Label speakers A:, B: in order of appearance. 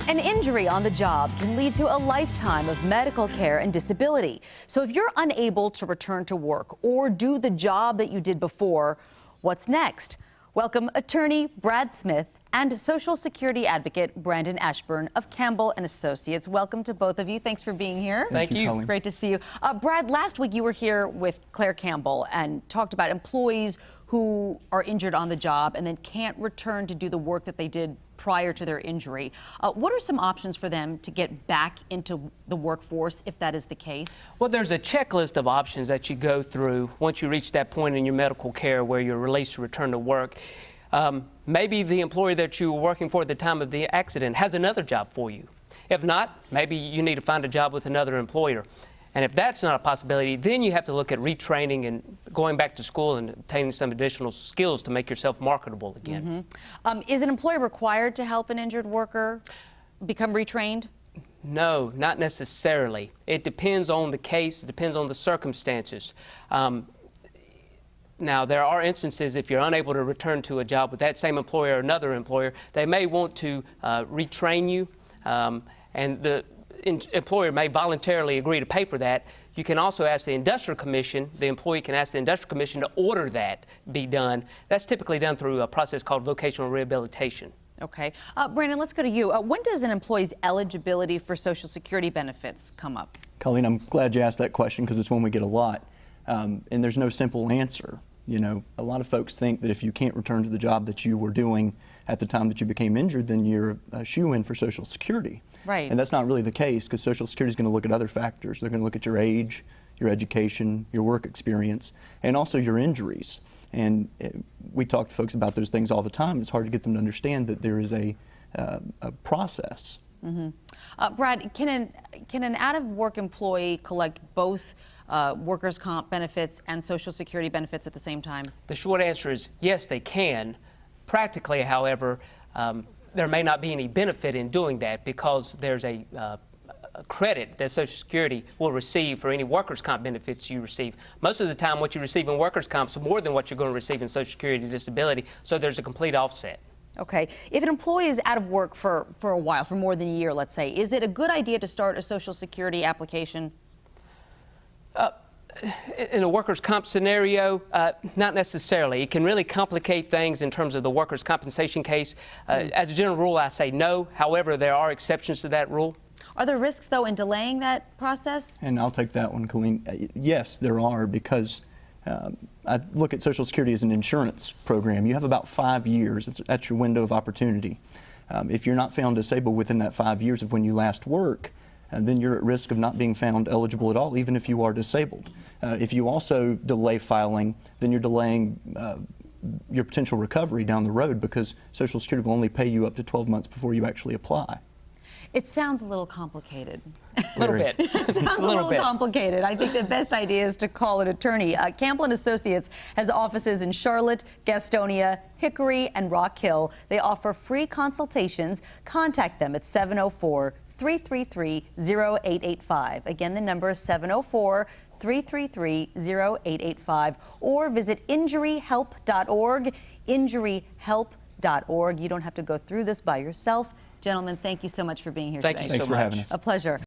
A: An injury on the job can lead to a lifetime of medical care and disability. So if you're unable to return to work or do the job that you did before, what's next? Welcome attorney Brad Smith and Social Security advocate Brandon Ashburn of Campbell and Associates. Welcome to both of you. Thanks for being here.
B: Thank you.
A: Great to see you. Brad, last week you were here with Claire Campbell and talked about employees who are injured on the job and then can't return to do the work that they did prior to their injury. What are some options for them to get back into the workforce if that is the case?
B: Well, there's a checklist of options that you go through once you reach that point in your medical care where you're released to return to work. Maybe the employer that you were working for at the time of the accident has another job for you. If not, maybe you need to find a job with another employer. And if that's not a possibility, then you have to look at retraining and going back to school and obtaining some additional skills to make yourself marketable again.
A: Is an employer required to help an injured worker become retrained?
B: No, not necessarily. It depends on the case. It depends on the circumstances. Now, there are instances if you're unable to return to a job with that same employer or another employer, they may want to retrain you, and the employer may voluntarily agree to pay for that. You can also ask the Industrial Commission, the employee can ask the Industrial Commission to order that be done. That's typically done through a process called vocational rehabilitation.
A: Okay. Brandon, let's go to you. When does an employee's eligibility for Social Security benefits come up?
C: Colleen, I'm glad you asked that question because it's one we get a lot. And there's no simple answer. You know, a lot of folks think that if you can't return to the job that you were doing at the time that you became injured, then you're a shoo-in for Social Security.
A: Right.
C: And that's not really the case because Social Security is going to look at other factors. They're going to look at your age, your education, your work experience, and also your injuries. And we talk to folks about those things all the time. It's hard to get them to understand that there is a process.
A: Brad, can an out-of-work employee collect both workers' comp benefits and Social Security benefits at the same time?
B: The short answer is yes, they can. Practically, however, there may not be any benefit in doing that because there's a credit that Social Security will receive for any workers' comp benefits you receive. Most of the time, what you receive in workers' comp is more than what you're going to receive in Social Security disability, so there's a complete offset.
A: Okay. If an employee is out of work for a while, for more than a year, let's say, is it a good idea to start a Social Security application?
B: In a workers' comp scenario, not necessarily. It can really complicate things in terms of the workers' compensation case. As a general rule, I say no. However, there are exceptions to that rule.
A: Are there risks, though, in delaying that process?
C: And I'll take that one, Colleen. Yes, there are, because I look at Social Security as an insurance program. You have about 5 years. That's your window of opportunity. If you're not found disabled within that 5 years of when you last work, then you're at risk of not being found eligible at all, even if you are disabled. If you also delay filing, then you're delaying your potential recovery down the road because Social Security will only pay you up to 12 months before you actually apply.
A: It sounds a little complicated.
B: A little bit.
A: It sounds a little complicated. I think the best idea is to call an attorney. Campbell and Associates has offices in Charlotte, Gastonia, Hickory, and Rock Hill. They offer free consultations. Contact them at 704-333-0885. Again, the number is 704-333-0885, or visit injuryhelp.org, injuryhelp.org. You don't have to go through this by yourself. Gentlemen, thank you so much for being here today.
B: Thank you so much.
C: Thanks for having us.
A: A pleasure.